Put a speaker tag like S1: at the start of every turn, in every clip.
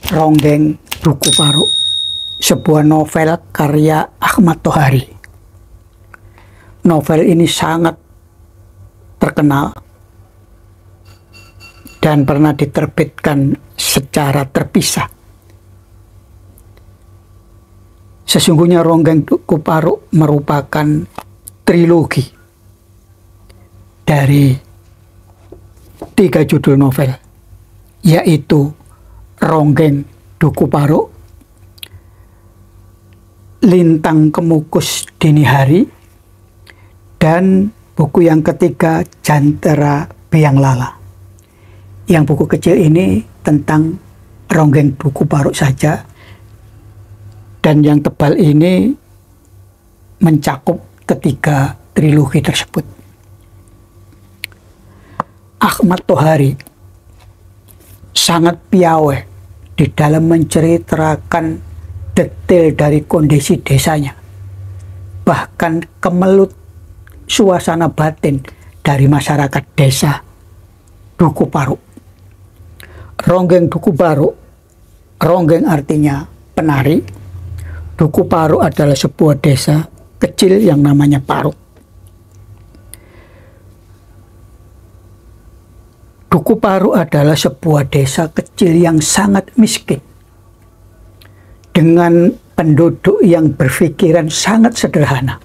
S1: Ronggeng Duku Paruk, sebuah novel karya Ahmad Tohari. Novel ini sangat terkenal dan pernah diterbitkan secara terpisah. Sesungguhnya Ronggeng Duku Paruk merupakan trilogi dari 3 judul novel, yaitu Ronggeng Duku Paruk, Lintang Kemukus Dini Hari, dan buku yang ketiga Jantera Biang Lala. Yang buku kecil ini tentang Ronggeng Duku Paruk saja, dan yang tebal ini mencakup ketiga trilogi tersebut. Ahmad Tohari sangat piawai di dalam menceritakan detail dari kondisi desanya, bahkan kemelut suasana batin dari masyarakat desa Duku Paruk. Ronggeng Duku Paruk, ronggeng artinya penari, Duku Paruk adalah sebuah desa kecil yang namanya Paruk. Duku Paruk adalah sebuah desa kecil yang sangat miskin, dengan penduduk yang berpikiran sangat sederhana.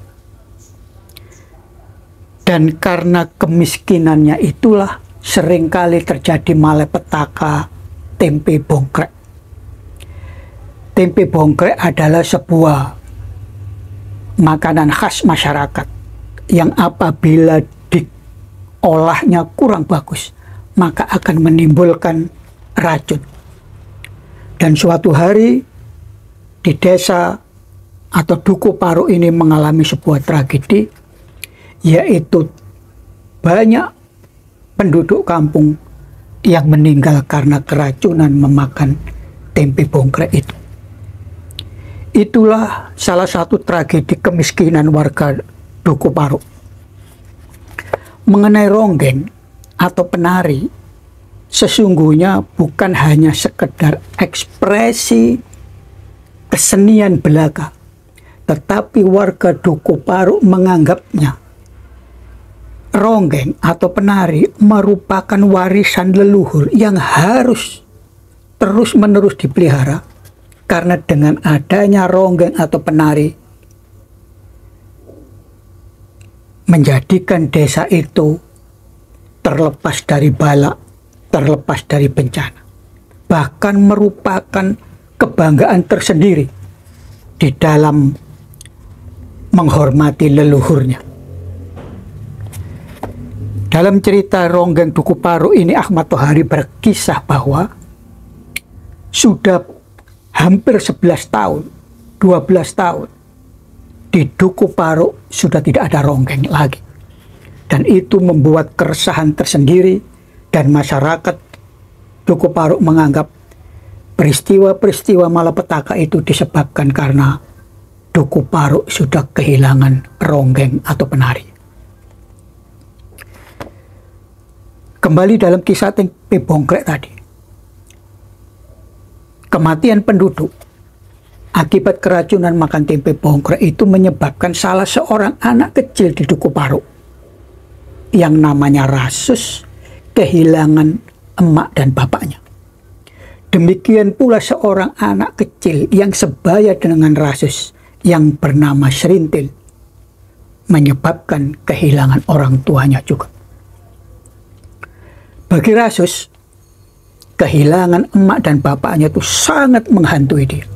S1: Dan karena kemiskinannya itulah seringkali terjadi malapetaka tempe bongkrek. Tempe bongkrek adalah sebuah makanan khas masyarakat yang apabila diolahnya kurang bagus, maka akan menimbulkan racun. Dan suatu hari di desa atau Duku Paruk ini mengalami sebuah tragedi, yaitu banyak penduduk kampung yang meninggal karena keracunan memakan tempe bongkrek itu. Itulah salah satu tragedi kemiskinan warga Duku Paruk. Mengenai ronggeng atau penari, sesungguhnya bukan hanya sekedar ekspresi kesenian belaka, tetapi warga Duku Paruk menganggapnya ronggeng atau penari merupakan warisan leluhur yang harus terus-menerus dipelihara, karena dengan adanya ronggeng atau penari menjadikan desa itu terlepas dari bala, terlepas dari bencana, bahkan merupakan kebanggaan tersendiri di dalam menghormati leluhurnya. Dalam cerita Ronggeng Duku Paruk ini, Ahmad Tohari berkisah bahwa sudah hampir 11 tahun, 12 tahun di Duku Paruk sudah tidak ada ronggeng lagi. Dan itu membuat keresahan tersendiri, dan masyarakat Duku Paruk menganggap peristiwa-peristiwa malapetaka itu disebabkan karena Duku Paruk sudah kehilangan ronggeng atau penari. Kembali dalam kisah tempe bongkrek tadi. Kematian penduduk akibat keracunan makan tempe bongkrek itu menyebabkan salah seorang anak kecil di Duku Paruk yang namanya Rasus kehilangan emak dan bapaknya. Demikian pula seorang anak kecil yang sebaya dengan Rasus yang bernama Serintil menyebabkan kehilangan orang tuanya juga. Bagi Rasus, kehilangan emak dan bapaknya itu sangat menghantui dia,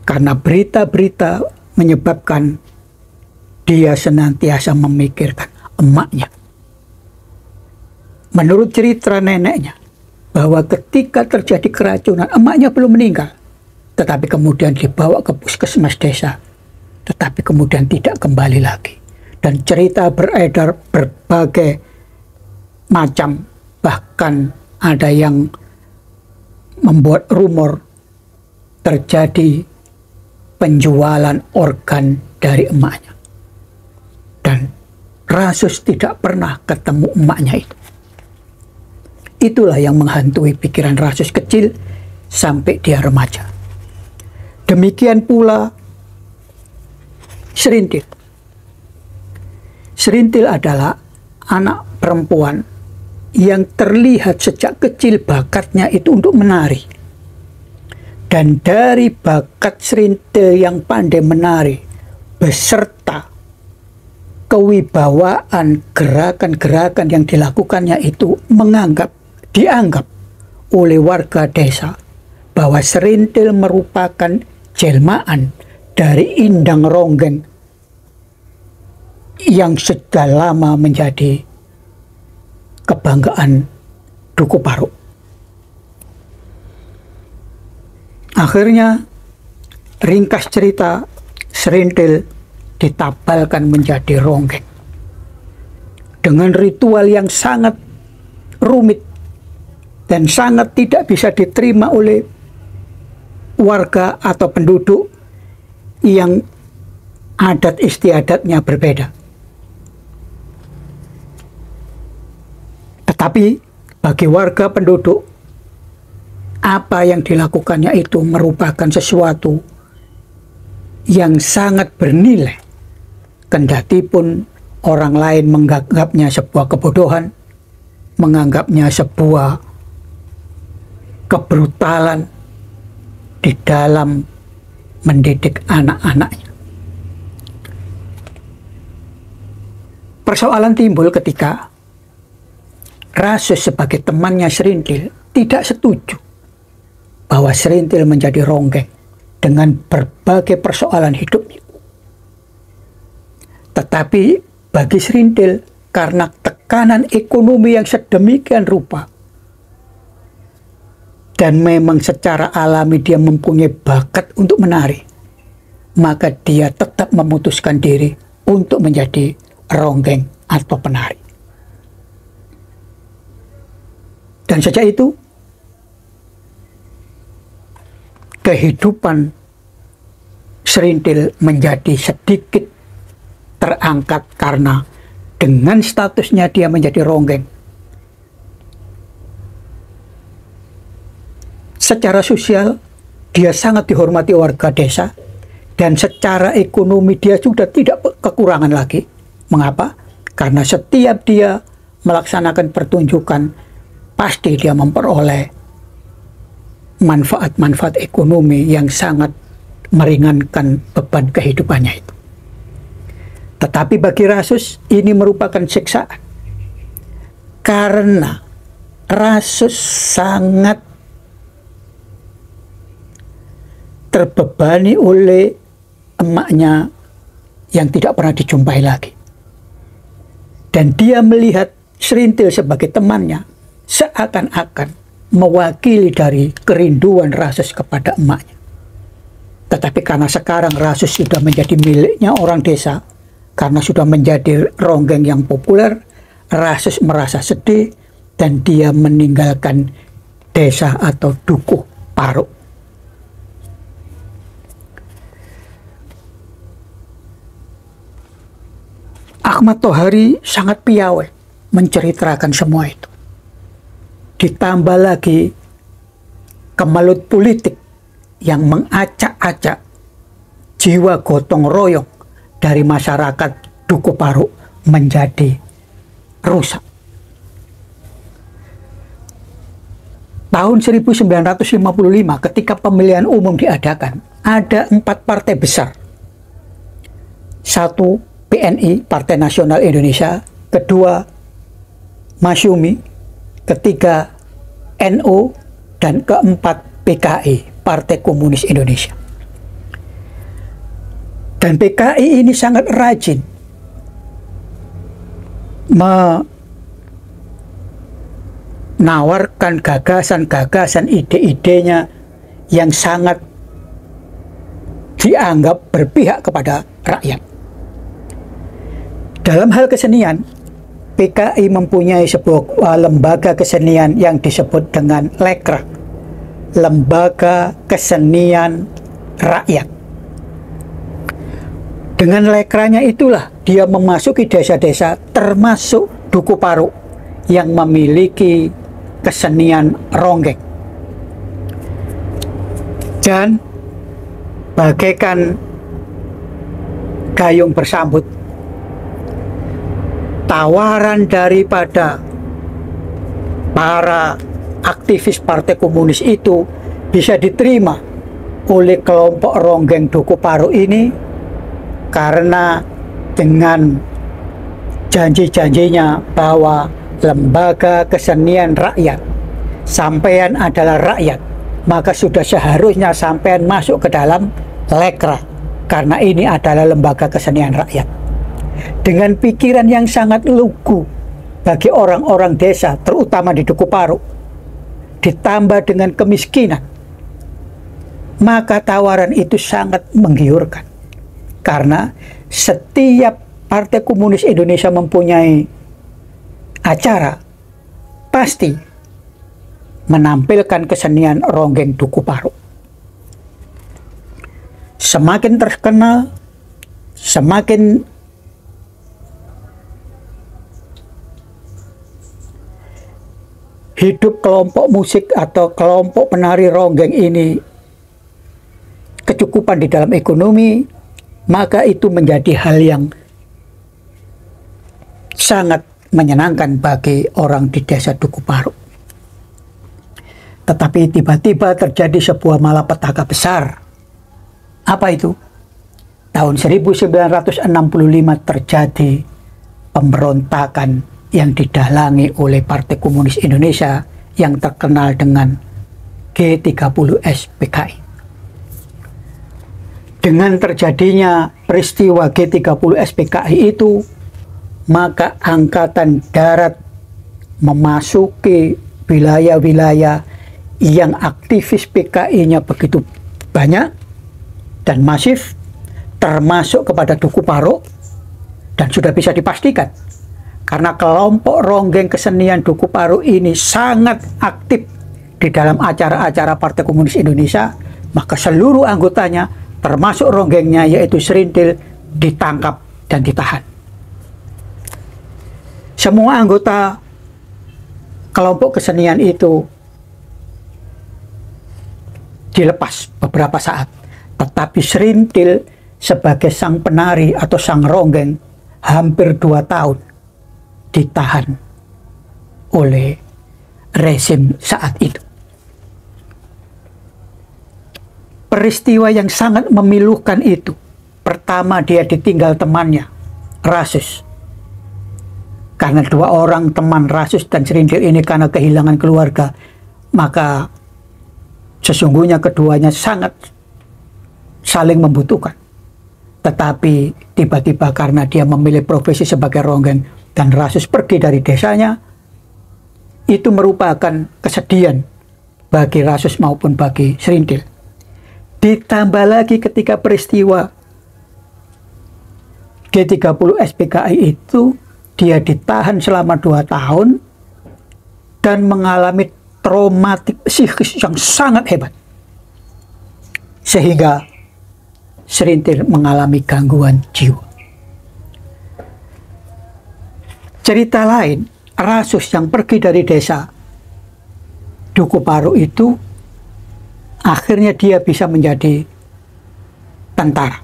S1: karena berita-berita menyebabkan dia senantiasa memikirkan emaknya. Menurut cerita neneknya, bahwa ketika terjadi keracunan, emaknya belum meninggal, tetapi kemudian dibawa ke puskesmas desa, tetapi kemudian tidak kembali lagi. Dan cerita beredar berbagai macam, bahkan ada yang membuat rumor terjadi penjualan organ dari emaknya. Dan Rasus tidak pernah ketemu emaknya itu. Itulah yang menghantui pikiran Rasus kecil sampai dia remaja. Demikian pula Serintil. Serintil adalah anak perempuan yang terlihat sejak kecil bakatnya itu untuk menari. Dan dari bakat Serintil yang pandai menari beserta kewibawaan gerakan-gerakan yang dilakukannya itu dianggap oleh warga desa bahwa Serintil merupakan jelmaan dari Indang Ronggeng yang sudah lama menjadi kebanggaan Duku Paruk. Akhirnya ringkas cerita, Serintil ditabalkan menjadi ronggeng dengan ritual yang sangat rumit dan sangat tidak bisa diterima oleh warga atau penduduk yang adat istiadatnya berbeda. Tetapi bagi warga penduduk, apa yang dilakukannya itu merupakan sesuatu yang sangat bernilai. Kendati pun orang lain menganggapnya sebuah kebodohan, menganggapnya sebuah kebrutalan di dalam mendidik anak-anaknya. Persoalan timbul ketika Rasus sebagai temannya Serintil tidak setuju bahwa Serintil menjadi ronggeng dengan berbagai persoalan hidupnya. Tetapi bagi Serintil, karena tekanan ekonomi yang sedemikian rupa, dan memang secara alami dia mempunyai bakat untuk menari, maka dia tetap memutuskan diri untuk menjadi ronggeng atau penari. Dan sejak itu, kehidupan Serintil menjadi sedikit terangkat karena dengan statusnya dia menjadi ronggeng, secara sosial dia sangat dihormati warga desa, dan secara ekonomi dia sudah tidak kekurangan lagi. Mengapa? Karena setiap dia melaksanakan pertunjukan, pasti dia memperoleh manfaat-manfaat ekonomi yang sangat meringankan beban kehidupannya itu. Tetapi bagi Rasus ini merupakan siksaan, karena Rasus sangat terbebani oleh emaknya yang tidak pernah dijumpai lagi. Dan dia melihat Serintil sebagai temannya seakan-akan mewakili dari kerinduan Rasus kepada emaknya. Tetapi karena sekarang Rasus sudah menjadi miliknya orang desa, karena sudah menjadi ronggeng yang populer, Rasus merasa sedih dan dia meninggalkan desa atau Dukuh Paruk. Ahmad Tohari sangat piawai menceritakan semua itu. Ditambah lagi kemelut politik yang mengacak-acak jiwa gotong royong dari masyarakat Dukuh Paruk menjadi rusak. Tahun 1955 ketika pemilihan umum diadakan, ada 4 partai besar. 1, PNI, Partai Nasional Indonesia. 2, Masyumi. 3, NU. Dan 4, PKI, Partai Komunis Indonesia. Dan PKI ini sangat rajin menawarkan gagasan-gagasan, ide-idenya yang sangat dianggap berpihak kepada rakyat. Dalam hal kesenian, PKI mempunyai sebuah lembaga kesenian yang disebut dengan Lekra, Lembaga Kesenian Rakyat. Dengan lekranya itulah dia memasuki desa-desa termasuk Dukuh Paruk yang memiliki kesenian ronggeng. Dan bagaikan gayung bersambut, tawaran daripada para aktivis Partai Komunis itu bisa diterima oleh kelompok Ronggeng Duku Paro ini karena dengan janji-janjinya bahwa lembaga kesenian rakyat, sampean adalah rakyat, maka sudah seharusnya sampean masuk ke dalam lekra karena ini adalah lembaga kesenian rakyat. Dengan pikiran yang sangat lugu bagi orang-orang desa, terutama di Duku Paro, ditambah dengan kemiskinan, maka tawaran itu sangat menggiurkan. Karena setiap Partai Komunis Indonesia mempunyai acara, pasti menampilkan kesenian Ronggeng Duku Paro. Semakin terkenal, semakin hidup kelompok musik atau kelompok penari ronggeng ini kecukupan di dalam ekonomi, maka itu menjadi hal yang sangat menyenangkan bagi orang di desa Duku Paro. Tetapi tiba-tiba terjadi sebuah malapetaka besar. Apa itu? Tahun 1965 terjadi pemberontakan yang didalangi oleh Partai Komunis Indonesia yang terkenal dengan G30S PKI. Dengan terjadinya peristiwa G30S PKI itu, maka Angkatan Darat memasuki wilayah-wilayah yang aktivis PKI-nya begitu banyak dan masif, termasuk kepada Duku Paro, dan sudah bisa dipastikan karena kelompok ronggeng kesenian Duku Paro ini sangat aktif di dalam acara-acara Partai Komunis Indonesia, maka seluruh anggotanya termasuk ronggengnya yaitu Serintil ditangkap dan ditahan. Semua anggota kelompok kesenian itu dilepas beberapa saat, tetapi Serintil sebagai sang penari atau sang ronggeng hampir 2 tahun ditahan oleh rezim saat itu. Peristiwa yang sangat memilukan itu, pertama dia ditinggal temannya, Rasus. Karena 2 orang teman Rasus dan Serintil ini karena kehilangan keluarga, maka sesungguhnya keduanya sangat saling membutuhkan. Tetapi tiba-tiba karena dia memilih profesi sebagai ronggeng dan Rasus pergi dari desanya, itu merupakan kesedihan bagi Rasus maupun bagi Serintil. Ditambah lagi ketika peristiwa G30S PKI itu, dia ditahan selama 2 tahun dan mengalami traumatik psikis yang sangat hebat. Sehingga Serintil mengalami gangguan jiwa. Cerita lain, Rasus yang pergi dari desa Duku Paro itu, akhirnya dia bisa menjadi tentara.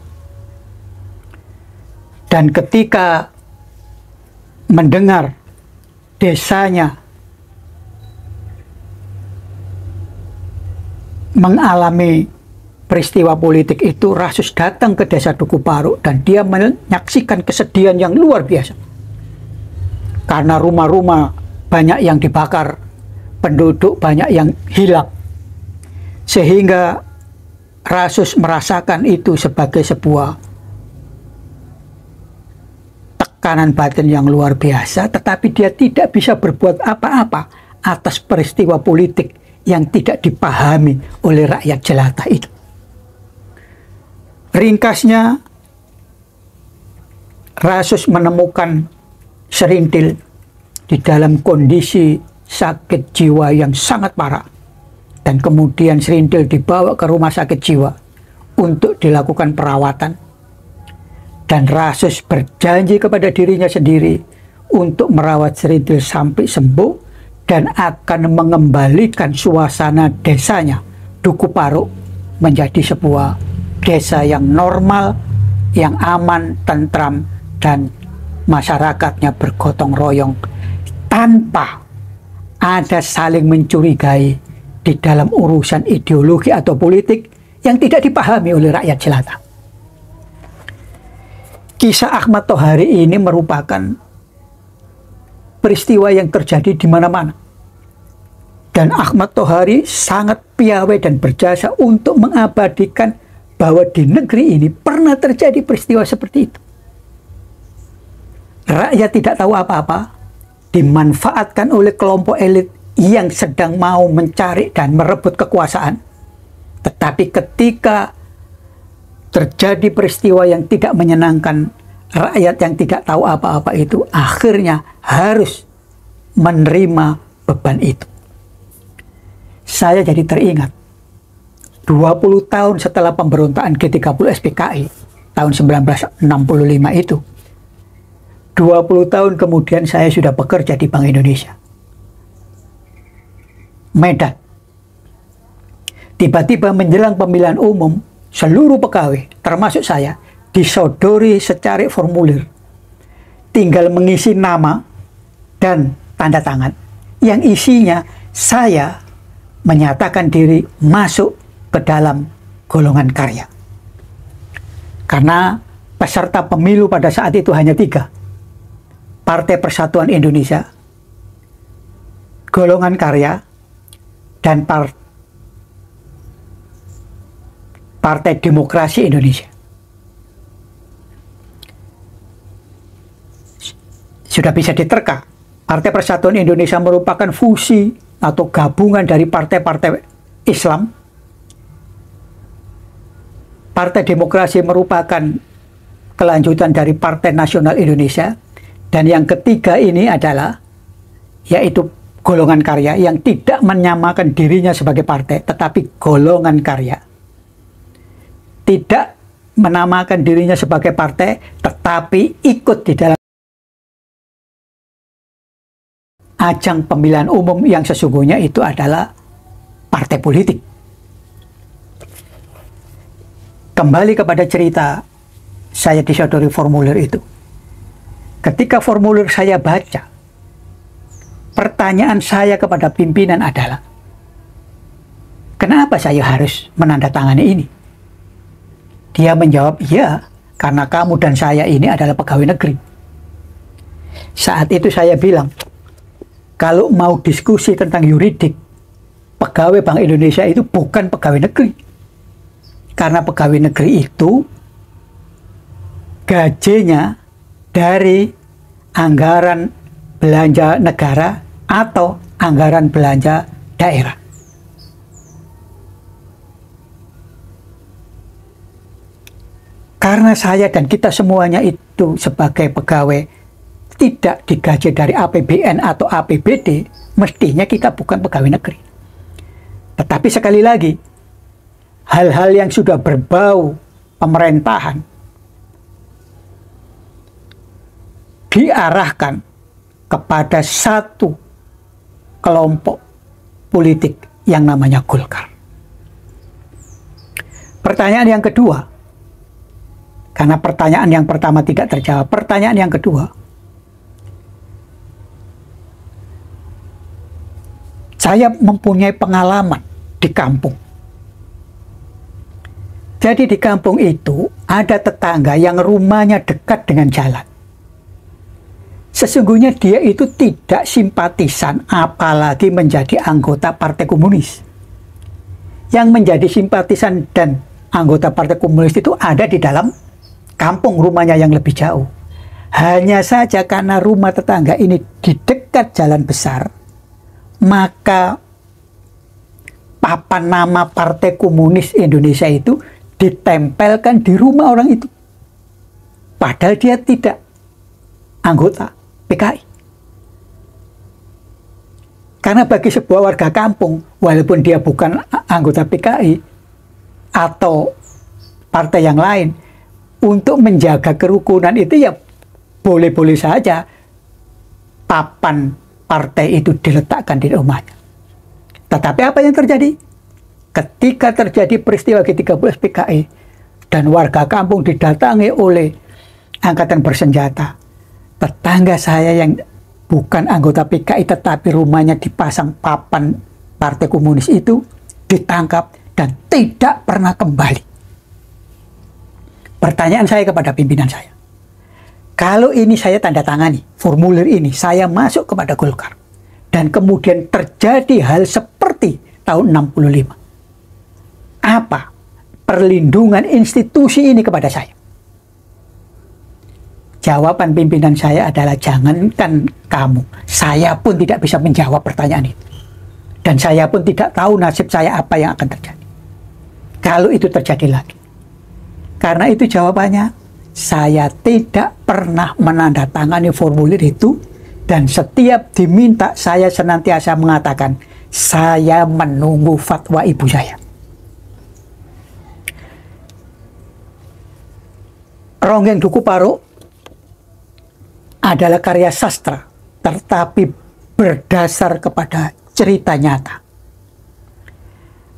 S1: Dan ketika mendengar desanya mengalami peristiwa politik itu, Rasus datang ke desa Duku Paro dan dia menyaksikan kesedihan yang luar biasa. Karena rumah-rumah banyak yang dibakar, penduduk banyak yang hilang. Sehingga Rasus merasakan itu sebagai sebuah tekanan batin yang luar biasa, tetapi dia tidak bisa berbuat apa-apa atas peristiwa politik yang tidak dipahami oleh rakyat jelata itu. Ringkasnya, Rasus menemukan Serintil di dalam kondisi sakit jiwa yang sangat parah. Dan kemudian Serintil dibawa ke rumah sakit jiwa untuk dilakukan perawatan. Dan Rasus berjanji kepada dirinya sendiri untuk merawat Serintil sampai sembuh dan akan mengembalikan suasana desanya Duku Paro menjadi sebuah desa yang normal, yang aman, tentram, dan masyarakatnya bergotong royong tanpa ada saling mencurigai di dalam urusan ideologi atau politik yang tidak dipahami oleh rakyat jelata. Kisah Ahmad Thohari ini merupakan peristiwa yang terjadi di mana-mana. Dan Ahmad Thohari sangat piawai dan berjasa untuk mengabadikan bahwa di negeri ini pernah terjadi peristiwa seperti itu. Rakyat tidak tahu apa-apa, dimanfaatkan oleh kelompok elit yang sedang mau mencari dan merebut kekuasaan. Tetapi ketika terjadi peristiwa yang tidak menyenangkan, rakyat yang tidak tahu apa-apa itu akhirnya harus menerima beban itu. Saya jadi teringat 20 tahun setelah pemberontakan G30 SPKI tahun 1965 itu, 20 tahun kemudian saya sudah bekerja di Bank Indonesia Medan. Tiba-tiba menjelang pemilihan umum, seluruh pegawai termasuk saya disodori secari formulir, tinggal mengisi nama dan tanda tangan yang isinya saya menyatakan diri masuk ke dalam golongan karya. Karena peserta pemilu pada saat itu hanya 3. Partai Persatuan Indonesia, golongan karya, dan Partai Demokrasi Indonesia. Sudah bisa diterka, Partai Persatuan Indonesia merupakan fusi atau gabungan dari partai-partai Islam. Partai Demokrasi merupakan kelanjutan dari Partai Nasional Indonesia. Dan yang ketiga ini adalah yaitu golongan karya yang tidak menyamakan dirinya sebagai partai, tetapi golongan karya. Tidak menamakan dirinya sebagai partai, tetapi ikut di dalam ajang pemilihan umum yang sesungguhnya itu adalah partai politik. Kembali kepada cerita saya disodori formulir itu. Ketika formulir saya baca, pertanyaan saya kepada pimpinan adalah, kenapa saya harus menandatangani ini? Dia menjawab, ya, karena kamu dan saya ini adalah pegawai negeri. Saat itu saya bilang, kalau mau diskusi tentang yuridik, pegawai Bank Indonesia itu bukan pegawai negeri. Karena pegawai negeri itu gajinya dari anggaran belanja negara atau anggaran belanja daerah. Karena saya dan kita semuanya itu sebagai pegawai tidak digaji dari APBN atau APBD, mestinya kita bukan pegawai negeri. Tetapi sekali lagi, hal-hal yang sudah berbau pemerintahan diarahkan kepada satu kelompok politik yang namanya Golkar. Pertanyaan yang kedua, karena pertanyaan yang pertama tidak terjawab, pertanyaan yang kedua, saya mempunyai pengalaman di kampung. Jadi di kampung itu ada tetangga yang rumahnya dekat dengan jalan. Sesungguhnya dia itu tidak simpatisan, apalagi menjadi anggota Partai Komunis. Yang menjadi simpatisan dan anggota Partai Komunis itu ada di dalam kampung rumahnya yang lebih jauh. Hanya saja karena rumah tetangga ini di dekat jalan besar, maka papan nama Partai Komunis Indonesia itu ditempelkan di rumah orang itu. Padahal dia tidak anggota PKI. Karena bagi sebuah warga kampung, walaupun dia bukan anggota PKI atau partai yang lain, untuk menjaga kerukunan itu ya boleh-boleh saja papan partai itu diletakkan di rumahnya. Tetapi apa yang terjadi? ketika terjadi peristiwa G13 PKI dan warga kampung didatangi oleh angkatan bersenjata, tetangga saya yang bukan anggota PKI tetapi rumahnya dipasang papan Partai Komunis itu ditangkap dan tidak pernah kembali. Pertanyaan saya kepada pimpinan saya, kalau ini saya tanda tangani, formulir ini saya masuk kepada Golkar, dan kemudian terjadi hal seperti tahun 65, apa perlindungan institusi ini kepada saya? Jawaban pimpinan saya adalah, jangankan kamu, saya pun tidak bisa menjawab pertanyaan itu. Dan saya pun tidak tahu nasib saya apa yang akan terjadi kalau itu terjadi lagi. Karena itu jawabannya, saya tidak pernah menandatangani formulir itu, dan setiap diminta saya senantiasa mengatakan, saya menunggu fatwa ibu saya. Ronggeng Duku Paro adalah karya sastra, tetapi berdasar kepada cerita nyata.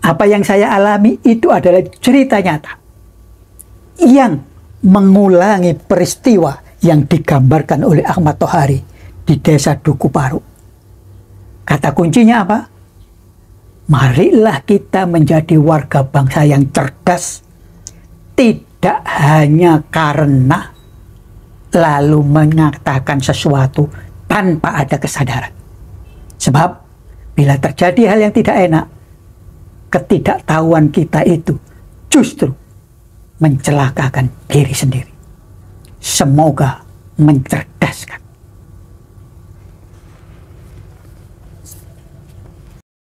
S1: Apa yang saya alami itu adalah cerita nyata yang mengulangi peristiwa yang digambarkan oleh Ahmad Tohari di desa Duku Paro. Kata kuncinya apa? Marilah kita menjadi warga bangsa yang cerdas, tidak hanya karena lalu mengatakan sesuatu tanpa ada kesadaran. Sebab bila terjadi hal yang tidak enak, ketidaktahuan kita itu justru mencelakakan diri sendiri. Semoga mencerdaskan.